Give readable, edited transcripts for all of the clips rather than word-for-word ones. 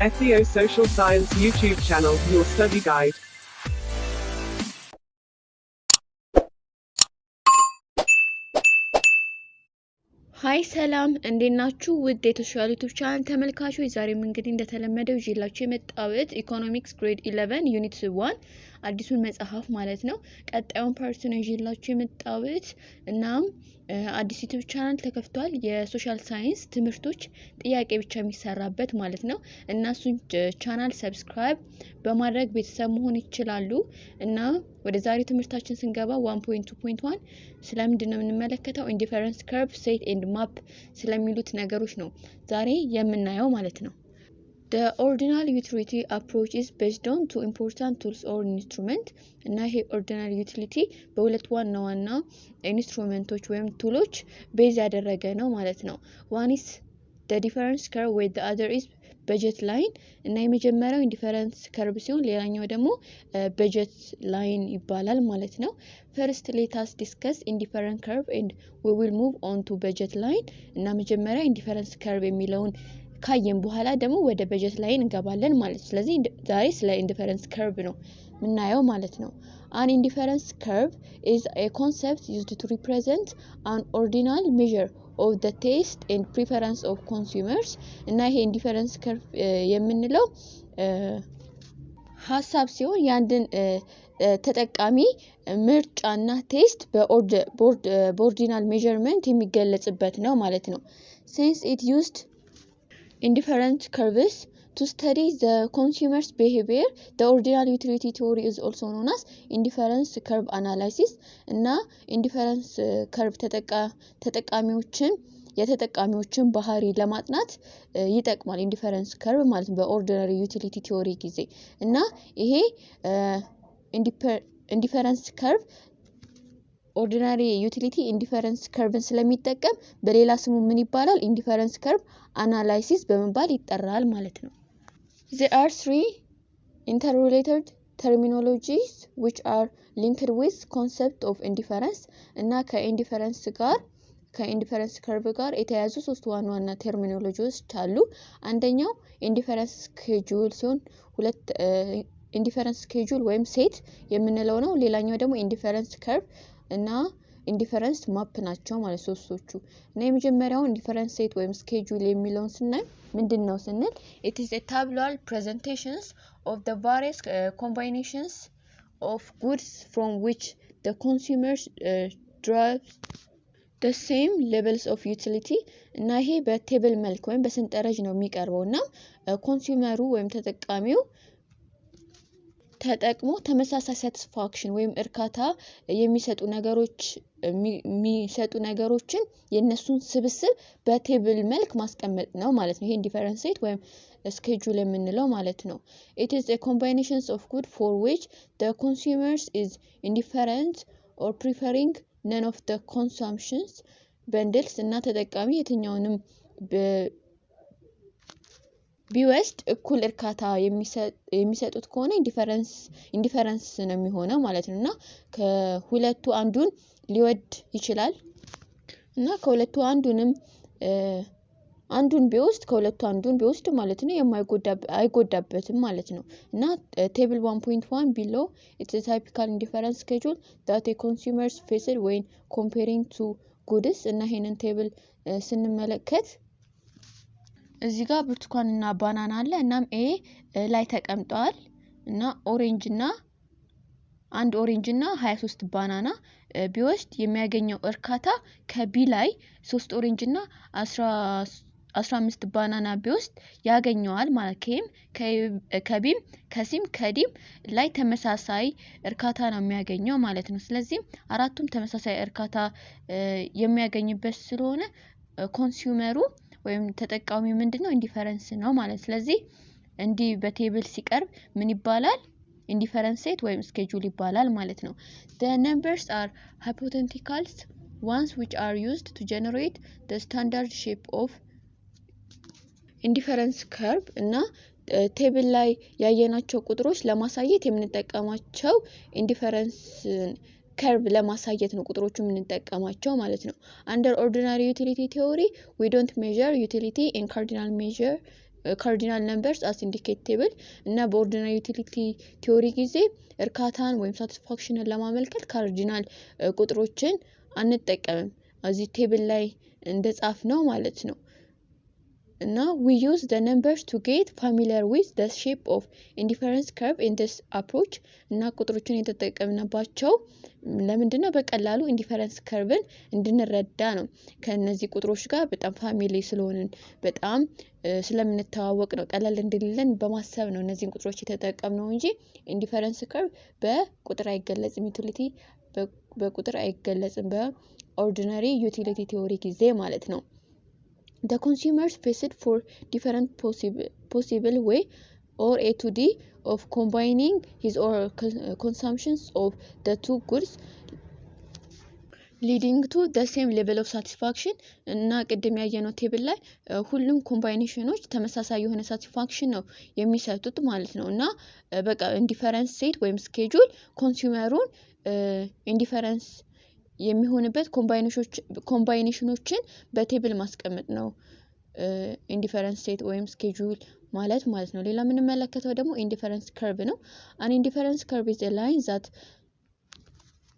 SEO Social Science YouTube channel, your study guide. ሃይ ሰላም እንዴት ናችሁ? ውድ የተሻለ ዩቲዩብ ቻናል ተመልካቾች ዛሬም እንግዲህ እንደተለመደው ይዤላችሁ የመጣሁት ኢኮኖሚክስ ግሬድ 11 ዩኒት 1 አዲሱን መጽሐፍ ማለት ነው ቀጣዩን ፓርት ነው ይዤላችሁ የመጣሁት። እናም አዲስ ዩቲዩብ ቻናል ተከፍቷል የሶሻል ሳይንስ ትምህርቶች ጥያቄ ብቻ የሚሰራበት ማለት ነው እና እሱን ቻናል ሰብስክራይብ በማድረግ ቤተሰብ መሆን ይችላሉ። እና ወደ ዛሬ ትምህርታችን ስንገባ 1.2.1 ስለምንድን ነው የምንመለከተው? ኢንዲፈረንስ ከርቭ ሴት ኤንድ ማፕ ስለሚሉት ነገሮች ነው ዛሬ የምናየው ማለት ነው። The ordinal utility approach is based on two important tools or instruments እና ይሄ ordinal utility በሁለት ዋና ዋና ኢንስትሩመንቶች ወይም ቱሎች ቤዝ ያደረገ ነው ማለት ነው። one is the difference curve with the other is budget line እና የመጀመሪያው ኢንዲፈረንስ ከርቭ ሲሆን ሌላኛው ደግሞ budget line ይባላል ማለት ነው። first let us discuss indifference curve and we will move on to budget line እና መጀመሪያ ኢንዲፈረንስ ከርቭ የሚለውን ካየን በኋላ ደግሞ ወደ በጀት ላይ እንገባለን ማለት ነው። ስለዚህ ዛሬ ስለ ኢንዲፈረንስ ከርቭ ነው ምናየው ማለት ነው። an indifference curve is a concept used to represent an ordinal measure of the taste and preference of consumers እና ይሄ ኢንዲፈረንስ ከርቭ የምንለው ሐሳብ ሲሆን ያንድን ተጠቃሚ ምርጫና ቴስት በኦርዲናል ሜዠርመንት የሚገለጽበት ነው ማለት ነው። since it used indifferent curves to study the consumer's behavior, the ordinal utility theory is also known as indifference curve analysis እና indifference curve የተጠቃሚዎችን ባህሪ ለማጥናት ይጠቅማል ኢንዲፈረንስ ከርቭ ማለት ነው በኦርዲናሪ ዩቲሊቲ ቲዮሪ ጊዜ እና ይሄ ኢንዲፈረንስ ከርቭ ኦርዲናሪ ዩቲሊቲ ኢንዲፈረንስ ከርቭን ስለሚጠቀም በሌላ ስሙ ምን ይባላል? ኢንዲፈረንስ ከርቭ አናላይሲስ በመባል ይጠራል ማለት ነው። There are three interrelated terminologies which are linked with concept of indifference እና ከኢንዲፈረንስ ከርቭ ጋር የተያያዙ ሶስት ዋና ዋና ተርሚኖሎጂዎች አሉ። አንደኛው ኢንዲፈረንስ ስኬጁል ሲሆን ሁለት ኢንዲፈረንስ ስኬጁል ወይም ሴት የምንለው ነው። ሌላኛው ደግሞ ኢንዲፈረንስ ከርቭ እና ኢንዲፈረንስ ማፕ ናቸው ማለት ሶስቶቹ። እና የመጀመሪያው ኢንዲፈረንስ ሴት ወይም ስኬጁል የሚለውን ስናይ ምንድነው ስንል it is a tabular presentations of the various combinations of goods from which the consumers derive the same levels of utility እና ይሄ በቴብል መልክ ወይም በሰንጠረዥ ነው የሚቀርበውና ኮንሱመሩ ወይም ተጠቃሚው ተጠቅሞ ተመሳሳይ ሳቲስፋክሽን ወይም እርካታ የሚሰጡ ነገሮችን የነሱን ስብስብ በቴብል መልክ ማስቀመጥ ነው ማለት ነው። ይሄ ኢንዲፈረንስ ሴት ወይም ስኬጁል የምንለው ማለት ነው። it is a combinations of good for which the consumers is indifferent or preferring none of the consumptions bundles እና ተጠቃሚ የትኛውንም ቢወስድ እኩል እርካታ የሚሰጡት ከሆነ ኢንዲፈረንስ ነው የሚሆነው ማለት ነውና ከሁለቱ አንዱን ሊወድ ይችላል እና ከሁለቱ አንዱን ቢወስድ ማለት ነው አይጎዳበትም ማለት ነው። እና table 1.1 below it's a typical indifference schedule that a consumers faced when comparing two goods እና ይሄንን ቴብል ስንመለከት እዚህ ጋር ብርቱካን እና ባናና አለ እናም ኤ ላይ ተቀምጧል እና ኦሬንጅ እና 23 ባናና ቢወስድ የሚያገኘው እርካታ ከቢ ላይ 3 ኦሬንጅ እና 15 ባናና ቢወስድ ያገኘዋል ማለት ከቢም ከሲም ከዲም ላይ ተመሳሳይ እርካታ ነው የሚያገኘው ማለት ነው። ስለዚህ አራቱም ተመሳሳይ እርካታ የሚያገኝበት ስለሆነ ኮንሱመሩ ወይም ተጠቃሚው ምንድነው ኢንዲፈረንስ ነው ማለት። ስለዚህ እንዲህ በቴብል ሲቀርብ ምን ይባላል? ኢንዲፈረንስ ሴት ወይም ስኬጁል ይባላል ማለት ነው። the numbers are hypothetical ones which are used to generate the standard shape of indifference curve እና ቴብል ላይ ያየናቸው ቁጥሮች ለማሳየት የምንጠቀማቸው ኢንዲፈረንስ ከርቭ ለማሳየት ነው ቁጥሮቹ የምንጠቀማቸው ማለት ነው። under ordinary utility theory we don't measure utility in cardinal measure cardinal numbers as indicate table እና በኦርዲናሪ ዩቲሊቲ ቲዮሪ ጊዜ እርካታን ወይም ሳቲስፋክሽንን ለማመልከት ካርዲናል ቁጥሮችን አንጠቀምም እዚህ ቴብል ላይ እንደጻፍ ነው ማለት ነው እና we use the numbers to get familiar with the shape of indifference curve in this approach እና ቁጥሮችን የተጠቀምናባቸው ለምንድነው በቀላሉ ኢንዲፈረንስ ከርቭን እንድንረዳ ነው ከነዚህ ቁጥሮች ጋር በጣም ፋሚሊ ስለሆነን በጣም ስለምንተዋወቅ ነው ቀላል እንድልልን በማሰብ ነው እነዚህን ቁጥሮች የተጠቀምነው እንጂ ኢንዲፈረንስ ከርቭ በቁጥር አይገለጽም ዩቲሊቲ በቁጥር አይገለጽም በኦርዲናሪ ዩቲሊቲ ቲዮሪ ጊዜ ማለት ነው The consumers faced for different possible way or A to D of combining his or consumptions of the two goods leading to the same level of satisfaction እና ቅድም ያየነው ቴብል ላይ ሁሉም ኮምባይኔሽኖች ተመሳሳይ የሆነ ሳቲስፋክሽን ነው የሚሰጡት ማለት ነው እና በቃ ኢንዲፈረንስ ሴት ወይም ስኬጁል ኮንሱመሩን ኢንዲፈረንስ የሚሆንበት ኮምባይኔሽኖችን በቴብል ማስቀመጥ ነው ኢንዲፈረንስ ሴት ወይም ስኬጁል ማለት ነው ሌላ ምን መለከተው ደግሞ ኢንዲፈረንስ ከርቭ ነው an indifference curve is a line that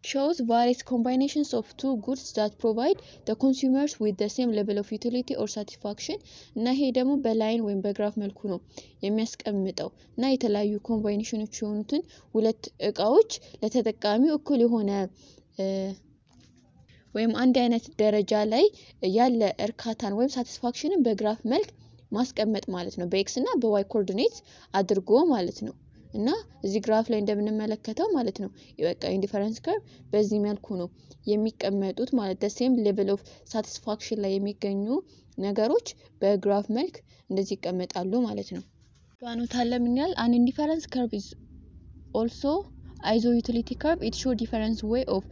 shows various combinations of two goods that provide the consumers with the same level of utility or satisfaction እና ይሄ ደግሞ በላይን ወይም በግራፍ መልኩ ነው የሚያስቀምጠው እና የተለያዩ ኮምባይኔሽኖች የሆኑትን ሁለት እቃዎች ለተጠቃሚው እኩል የሆነ ወይም አንድ አይነት ደረጃ ላይ ያለ እርካታን ወይም ሳቲስፋክሽንን በግራፍ መልክ ማስቀመጥ ማለት ነው በኤክስ እና በዋይ ኮኦርዲኔትስ አድርጎ ማለት ነው እና እዚህ ግራፍ ላይ እንደምንመለከተው ማለት ነው በቃ ኢንዲፈረንስ ከርቭ በዚህ መልኩ ነው የሚቀመጡት ማለት the same level of satisfaction ላይ የሚገኙ ነገሮች በግራፍ መልክ እንደዚህ ይቀመጣሉ ማለት ነው ባኖታለ ምን ያህል an indifference curve is also iso utility curve it shows different way of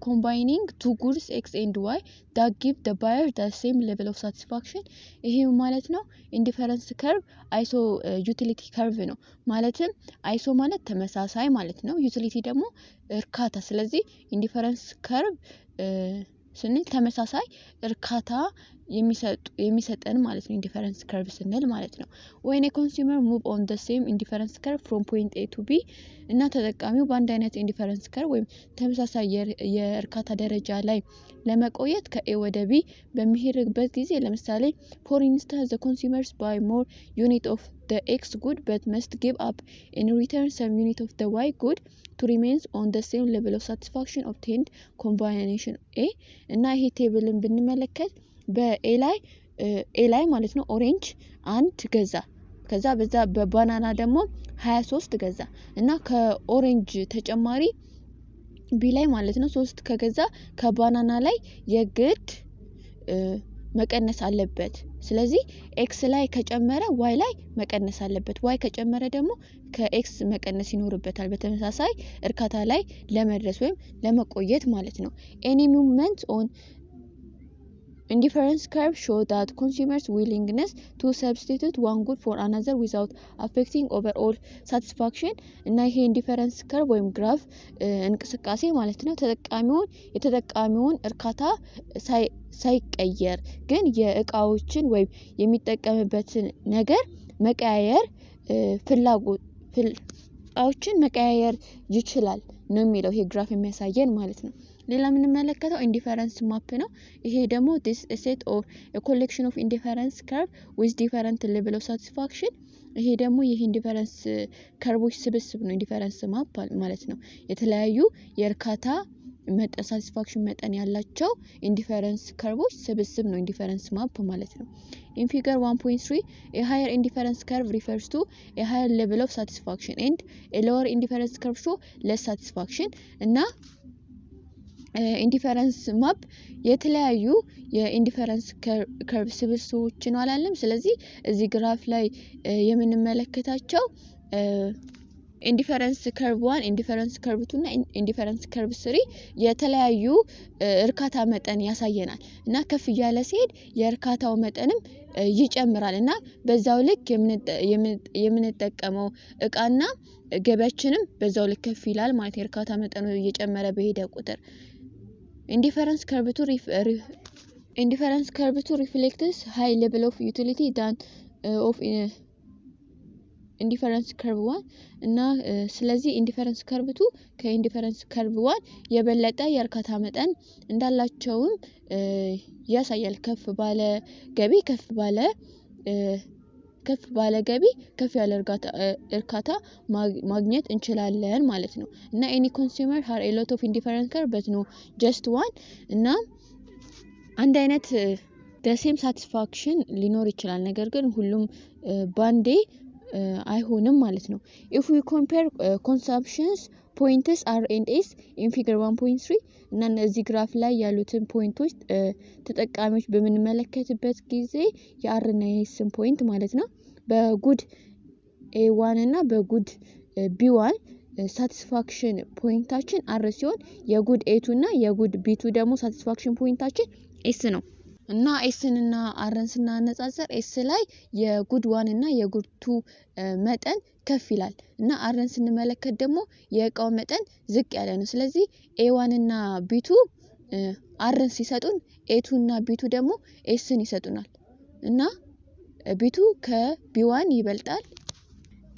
combining two goods x and y that give the buyer the same level of satisfaction ይሄ ማለት ነው indifference curve iso utility curve ነው ማለትም iso ማለት ተመሳሳይ ማለት ነው utility ደግሞ እርካታ ስለዚህ indifference curve ስንል ተመሳሳይ እርካታ የሚሰጠን ማለት ነው indifference curve ስንል ማለት ነው when a consumer move on the same indifference curve from point A to B እና ተጠቃሚው በአንድ አይነት indifference curve ወይም ተመሳሳይ የእርካታ ደረጃ ላይ ለመቆየት ከA ወደ B በሚሄድበት ጊዜ ለምሳሌ for instance the consumers buy more unit of the X good but must give up in return some unit of the Y good to remain on the same level of satisfaction obtained combination A እና ይሄ ቴብልን ብንመለከት በኤ ላይ ማለት ነው ኦሬንጅ 1 ገዛ ከዛ በዛ በባናና ደግሞ 23 ገዛ እና ከኦሬንጅ ተጨማሪ ቢ ላይ ማለት ነው 3 ከገዛ ከባናና ላይ የግድ መቀነስ አለበት ስለዚህ ኤክስ ላይ ከጨመረ ዋይ ላይ መቀነስ አለበት ዋይ ከጨመረ ደግሞ ከኤክስ መቀነስ ይኖርበታል በተመሳሳይ እርካታ ላይ ለመድረስ ወይም ለመቆየት ማለት ነው any movement on indifference curve show that consumers willingness to substitute one good for another without affecting overall satisfaction እና ይሄ indifference curve ወይም ግራፍ እንቅስቃሴ ማለት ነው የተጠቃሚውን እርካታ ሳይቀየር ግን የእቃዎችን ወይም የሚጠቀምበትን ነገር መቀያየር ፍላጎቶችን መቀያየር ይችላል ነው የሚለው ይሄ ግራፍ የሚያሳየን ማለት ነው ሌላ ምን መለከተው ኢንዲፈረንስ ማፕ ነው ይሄ ደግሞ this set of a collection of indifference curve with different level of satisfaction ይሄ ደግሞ ይሄ ኢንዲፈረንስ ከርቦች ስብስብ ነው ኢንዲፈረንስ ማፕ ማለት ነው የተለያዩ የእርካታ መጠን ሳቲስፋክሽን መጠን ያላቸው ኢንዲፈረንስ ከርቦች ስብስብ ነው ኢንዲፈረንስ ማፕ ማለት ነው in figure 1.3 a higher indifference curve refers to a higher level of satisfaction and a lower indifference curve show less satisfaction እና ኢንዲፈረንስ ማፕ የተለያዩ የኢንዲፈረንስ ከርቭ ስብስቦች ነው አላለም ስለዚህ እዚህ ግራፍ ላይ የምንመለከታቸው ኢንዲፈረንስ ከርቭ 1 ኢንዲፈረንስ ከርቭ 2 እና ኢንዲፈረንስ ከርቭ 3 የተለያዩ እርካታ መጠን ያሳየናል እና ከፍ ያለ ሲሄድ የእርካታው መጠንም ይጨምራል እና በዛው ልክ የምንጠቀመው እቃና ገበያችንም በዛው ልክ ከፍ ይላል ማለት የእርካታ መጠኑ እየጨመረ በሄደ ቁጥር indifference curve to reflects high level of utility than ኦፍ ኢንዲፈረንስ ከርቭ 1 እና ስለዚህ ኢንዲፈረንስ ከርቭ 2 ከኢንዲፈረንስ ከርቭ 1 የበለጠ የእርካታ መጠን እንዳላቸውም ያሳያል። ከፍ ባለ ገቢ ከፍ ያለ እርካታ ማግኘት እንችላለን ማለት ነው። እና any consumer has a lot of indifference curve but no just one እና አንድ አይነት the same satisfaction ሊኖር ይችላል፣ ነገር ግን ሁሉም ባንዴ አይሆንም ማለት ነው። if we compare consumptions points R and S in figure 1.3 እና እዚህ ግራፍ ላይ ያሉትን ፖይንቶች ተጠቃሚዎች በምንመለከትበት ጊዜ የአር እና የኤስን ፖይንት ማለት ነው በጉድ A1 እና በጉድ B1 ሳቲስፋክሽን ፖይንታችን አር ሲሆን የጉድ A2 እና የጉድ B2 ደግሞ ሳቲስፋክሽን ፖይንታችን ኤስ ነው። እና ኤስን እና አርን ስናነጻጽር ኤስ ላይ የጉድ 1 እና የጉድ 2 መጠን ከፍ ይላል እና አርን ስንመለከት ደግሞ የእቃው መጠን ዝቅ ያለ ነው። ስለዚህ A1 እና B2 አርን ሲሰጡን A2 እና B2 ደግሞ ኤስን ይሰጡናል እና B2 ከB1 ይበልጣል፣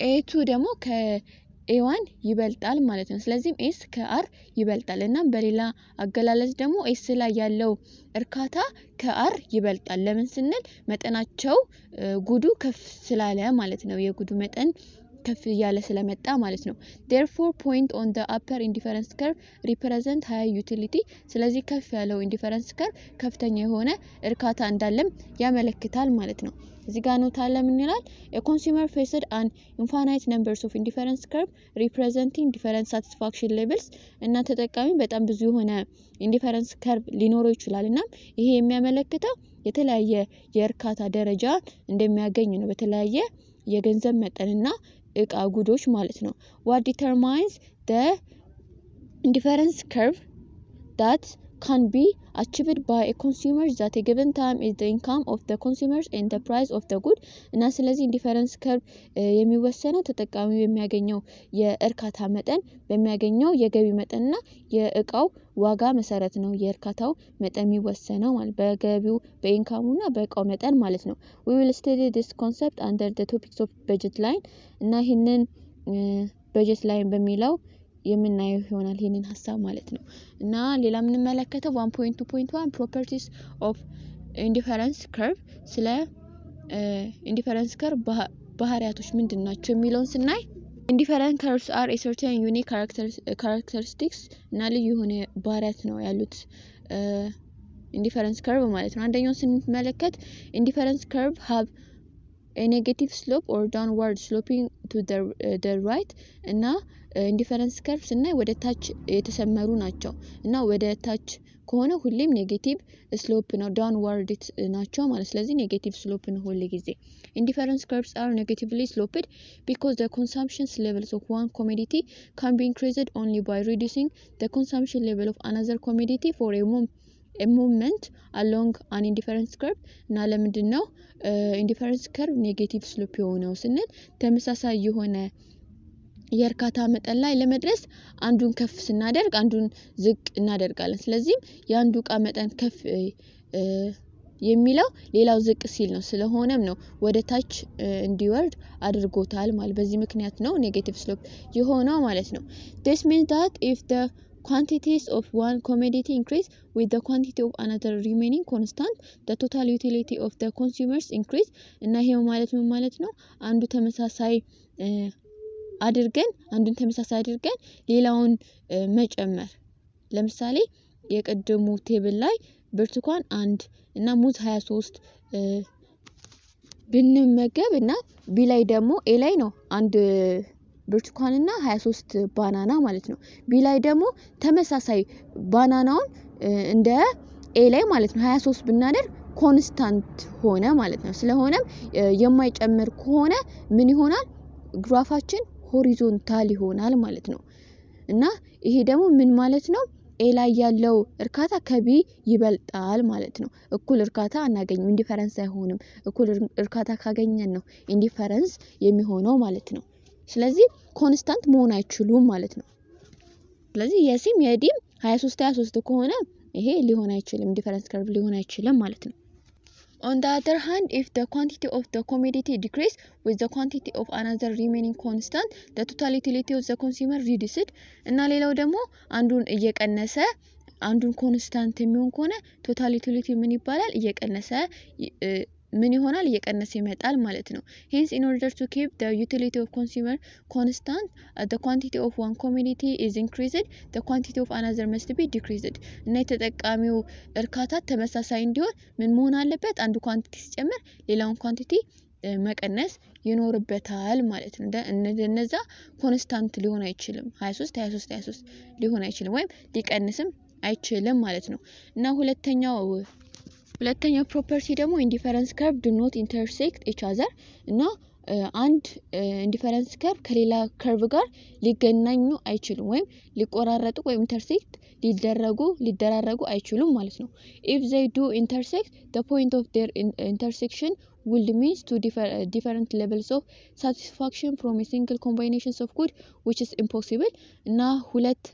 A2 ደግሞ ከA1 ይበልጣል ማለት ነው። ስለዚህ ኤስ ከአር ይበልጣል እና በሌላ አገላለጽ ደግሞ ኤስ ላይ ያለው እርካታ ከአር ይበልጣል። ለምን ስንል መጠናቸው ጉዱ ከፍ ስላለ ማለት ነው። የጉዱ መጠን ከፍ ያለ ስለመጣ ማለት ነው። therefore point on the upper indifference curve represent high utility ስለዚህ ከፍ ያለው indifference curve ከፍተኛ የሆነ እርካታ እንዳለም ያመለክታል ማለት ነው። እዚህ ጋር ነው ታለ ምን ይላል a consumer faced an infinite numbers of indifference curve representing different satisfaction levels እና ተጠቃሚ በጣም ብዙ የሆነ indifference curve ሊኖረው ይችላልና ይሄ የሚያመለክተው የተለያየ የእርካታ ደረጃ እንደሚያገኝ ነው በተለያየ የገንዘብ መጠንና እቃ ጉዶች ማለት ነው። what determines the indifference curve that can be achieved by a consumer at a given time is the income of the consumers and the price of the good እና ስለዚህ indifference curve የሚወሰነው ተጠቃሚው የሚያገኘው የእርካታ መጠን በሚያገኘው የገቢ መጠንና የእቃው ዋጋ መሰረት ነው የእርካታው መጠን የሚወሰነው ማለት በገቢው በኢንካሙና በእቃው መጠን ማለት ነው። we will study this concept under the topics of budget line እና ይሄንን budget line በሚለው የምናየው ይሆናል ይሄንን ሐሳብ ማለት ነው። እና ሌላ ምን እንመለከተው 1.2.1 properties of indifference curve ስለ indifference curve ባህሪያቶች ምንድናቸው የሚለውን ስናይ indifference curves are a certain unique characteristics እና ልዩ የሆነ ባህሪያት ነው ያሉት indifference curve ማለት ነው። አንደኛው ስንመለከት indifference curve have a negative slope or downward sloping to the right እና indifference curve ስናይ ወደ ታች የተሰመሩ ናቸው እና ወደ ታች ከሆነ ሁሌም ኔጌቲቭ ስሎፕ ነው ዳውንዋርድ ናቸው ማለት ስለዚህ ኔጌቲቭ ስሎፕ ነው ሁሉ ጊዜ። indifference curves are negatively sloped because the consumption levels of one commodity can be increased only by reducing the consumption level of another commodity for a movement along an indifference curve እና ለምንድነው indifference curve ኔጌቲቭ ስሎፕ የሆነው ስንል ተመሳሳይ የሆነ የእርካታ መጠን ላይ ለመድረስ አንዱን ከፍ ስናደርግ አንዱን ዝቅ እናደርጋለን። ስለዚህ የአንዱ ዕቃ መጠን ከፍ የሚለው ሌላው ዝቅ ሲል ነው። ስለሆነም ነው ወደ ታች እንዲወርድ አድርጎታል ማለት በዚህ ምክንያት ነው ኔጌቲቭ ስሎፕ የሆነው ማለት ነው። this means that if the quantities of one commodity increase with the quantity of another remaining constant the total utility of the consumers increase እና ይሄው ማለት ምን ማለት ነው አንዱ ተመሳሳይ አንዱን ተመሳሳይ አድርገን ሌላውን መጨመር። ለምሳሌ የቀደሙ ቴብል ላይ ብርቱካን 1 እና ሙዝ 23 ብንመገብ እና ቢ ላይ ደግሞ ኤ ላይ ነው አንድ ብርቱካን እና 23 ባናና ማለት ነው። ቢ ላይ ደግሞ ተመሳሳይ ባናናውን እንደ ኤ ላይ ማለት ነው 23 ብናደርግ ኮንስታንት ሆነ ማለት ነው። ስለሆነም የማይጨምር ከሆነ ምን ይሆናል ግራፋችን ሆሪዞንታል ይሆናል ማለት ነው። እና ይሄ ደግሞ ምን ማለት ነው ኤ ላይ ያለው እርካታ ከቢ ይበልጣል ማለት ነው። እኩል እርካታ አናገኝም ኢንዲፈረንስ አይሆንም። እኩል እርካታ ካገኘን ነው ኢንዲፈረንስ የሚሆነው ማለት ነው። ስለዚህ ኮንስታንት መሆን አይችሉም ማለት ነው። ስለዚህ የሲም የዲም 23 ከሆነ ይሄ ሊሆን አይችልም ኢንዲፈረንስ ከርቭ ሊሆን አይችልም ማለት ነው። On the other hand, if the quantity of the commodity decrease with the quantity of another remaining constant, the total utility of the consumer reduced. እና ሌላው ደግሞ አንዱን እየቀነሰ አንዱን ኮንስታንት የሚሆን ከሆነ ቶታል ዩቲሊቲ ምን ይባላል? እየቀነሰ ምን ይሆናል? እየቀነሰ ይመጣል ማለት ነው። Hence, in order to keep the utility of consumer constant, the quantity of one commodity is increased, the quantity of another must be decreased. እና የተጠቃሚው እርካታ ተመሳሳይ እንዲሆን ምን መሆን አለበት? አንዱ ኳንቲቲ ሲጨምር ሌላውን ኳንቲቲ መቀነስ ይኖርበታል ማለት ነው። እነዛ ኮንስታንት ሊሆን አይችልም። 23 ሊሆን አይችልም ወይም ሊቀንስም አይችልም ማለት ነው። እና ሁለተኛው ፕሮፐርቲ ደግሞ ኢንዲፈረንስ ከርቭ do not intersect each other እና አንድ ኢንዲፈረንስ ከርቭ ከሌላ ከርቭ ጋር ሊገናኙ አይችሉም ወይም ሊቆራረጡ ወይም ኢንተርሴክት ሊደራረጉ አይችሉም ማለት ነው። If they do intersect, the point of their intersection will means to different levels of satisfaction from a single combinations of good, which is impossible. እና ሁለት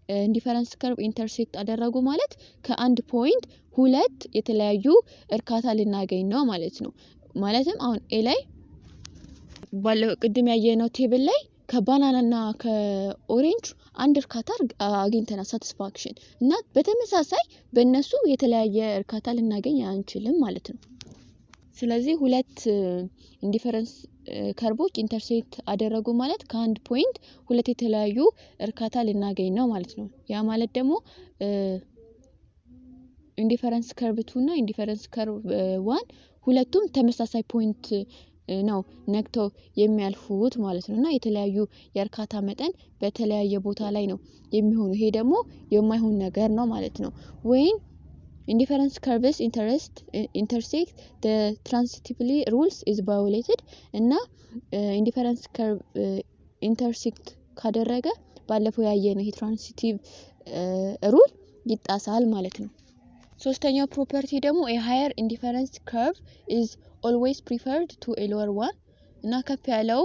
ኢንዲፈረንስ ከርቭ ኢንተርሴክት አደረጉ ማለት ከአንድ ፖይንት ሁለት የተለያዩ እርካታ ልናገኝ ነው ማለት ነው። ማለትም አሁን ኤ ላይ ባለው ቅድም ያየነው ቴብል ላይ ከባናናና ከኦሬንጅ አንድ እርካታ አግኝተናል ሳቲስፋክሽን እና በተመሳሳይ በእነሱ የተለያየ እርካታ ልናገኝ አንችልም ማለት ነው። ስለዚህ ሁለት ኢንዲፈረንስ ከርቦች ኢንተርሴክት አደረጉ ማለት ከአንድ ፖይንት ሁለት የተለያዩ እርካታ ልናገኝ ነው ማለት ነው። ያ ማለት ደግሞ ኢንዲፈረንስ ከርቭ 2 እና ኢንዲፈረንስ ከርቭ 1 ሁለቱም ተመሳሳይ ፖይንት ነው ነክተው የሚያልፉት ማለት ነው። እና የተለያዩ የእርካታ መጠን በተለያየ ቦታ ላይ ነው የሚሆነው። ይሄ ደግሞ የማይሆን ነገር ነው ማለት ነው። ወይን indifference curves intersect the transitively rules is violated እና indifference curve intersect ካደረገ ባለፈው ያየነው ይሄ transitive rule ይጣሳል ማለት ነው። ሶስተኛው ፕሮፐርቲ ደግሞ a higher indifference curve is always preferred to a lower one እና ከፍ ያለው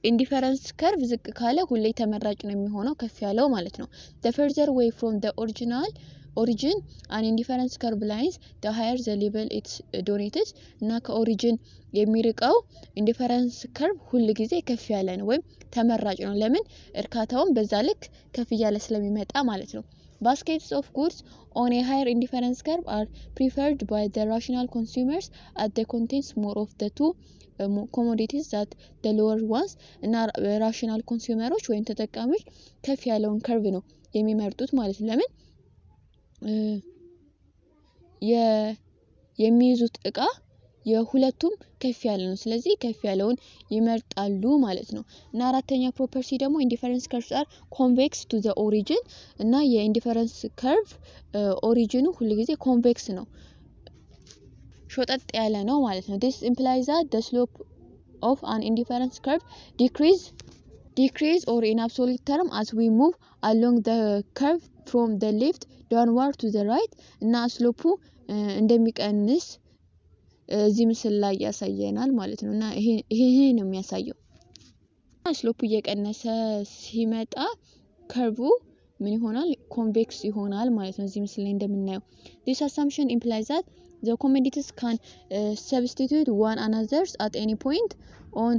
indifference curve ዝቅ ካለ ሁሌ ተመራጭ ነው የሚሆነው ከፍ ያለው ማለት ነው። the further away from the origin an indifference curve lies, the higher the level it's donated እና ከኦሪጂን የሚርቀው ኢንዲፈረንስ ከርቭ ሁሉ ጊዜ ከፍ ያለ ነው ወይም ተመራጭ ነው። ለምን? እርካታውን በዛ ልክ ከፍ ያለ ስለሚመጣ ማለት ነው። Baskets of goods on a higher indifference curve are preferred by the rational consumers as they contains more of the two commodities that the lower ones እና rational consumers ወይም ተጠቃሚዎች ከፍ ያለውን ከርቭ ነው የሚመርጡት ማለት ነው። ለምን? የሚይዙት እቃ የሁለቱም ከፍ ያለ ነው። ስለዚህ ከፍ ያለውን ይመርጣሉ ማለት ነው። እና አራተኛ ፕሮፐርቲ ደግሞ ኢንዲፈረንስ ከርቭስ አር ኮንቬክስ ቱ ዘ ኦሪጂን እና የኢንዲፈረንስ ከርቭ ኦሪጂኑ ሁሉ ጊዜ ኮንቬክስ ነው ሾጠጥ ያለ ነው ማለት ነው። this implies that the slope of an indifference curve decrease or in absolute term as we move along the curve from the left downward to the right እና ስሎፑ እንደሚቀንስ እዚህ ምስል ላይ ያሳየናል ማለት ነው። እና ይሄ ነው የሚያሳየው። ስሎፑ እየቀነሰ ሲመጣ ከርቡ ምን ይሆናል? ኮንቬክስ ይሆናል ማለት ነው። እዚህ ምስል ላይ እንደምናየው this assumption implies that the commodities can substitute one another at any point on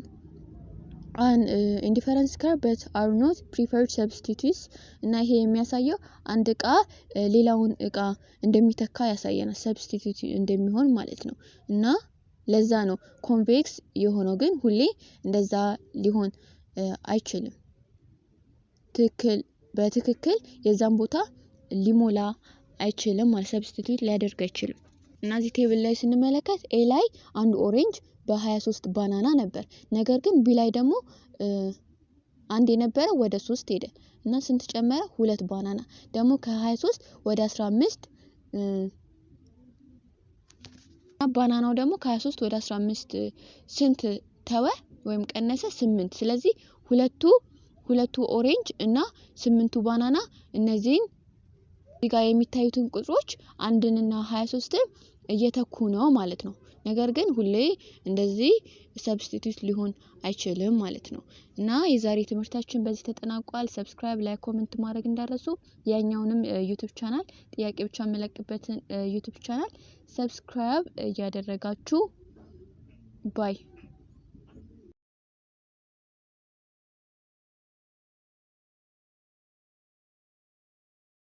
an indifference curve but are not preferred substitutes እና ይሄ የሚያሳየው አንድ እቃ ሌላውን እቃ እንደሚተካ ያሳየናል። ሰብስቲቲዩት እንደሚሆን ማለት ነው። እና ለዛ ነው ኮንቬክስ የሆነው ግን ሁሌ እንደዛ ሊሆን አይችልም። በትክክል የዛን ቦታ ሊሞላ አይችልም ማለት ሰብስቲቲዩት ሊያደርግ አይችልም። እና እዚህ ቴብል ላይ ስንመለከት ኤ ላይ አንድ ኦሬንጅ በ23 ባናና ነበር። ነገር ግን ቢ ላይ ደግሞ አንድ የነበረው ወደ 3 ሄደ እና ስንት ጨመረ? 2 ባናና ደግሞ ከ23 ወደ 15 ባናናው ደግሞ ከ23 ወደ 15 ስንት ተወ ወይም ቀነሰ? 8። ስለዚህ ሁለቱ ኦሬንጅ እና 8ቱ ባናና እነዚህን እዚህ ጋር የሚታዩትን ቁጥሮች አንድንና 23ን እየተኩ ነው ማለት ነው። ነገር ግን ሁሌ እንደዚህ ሰብስቲቲዩት ሊሆን አይችልም ማለት ነው። እና የዛሬ ትምህርታችን በዚህ ተጠናቋል። ሰብስክራይብ፣ ላይክ፣ ኮሜንት ማድረግ እንዳረሱ። ያኛውንም ዩቲዩብ ቻናል ጥያቄ ብቻ መለቅበትን ዩቲዩብ ቻናል ሰብስክራይብ እያደረጋችሁ ባይ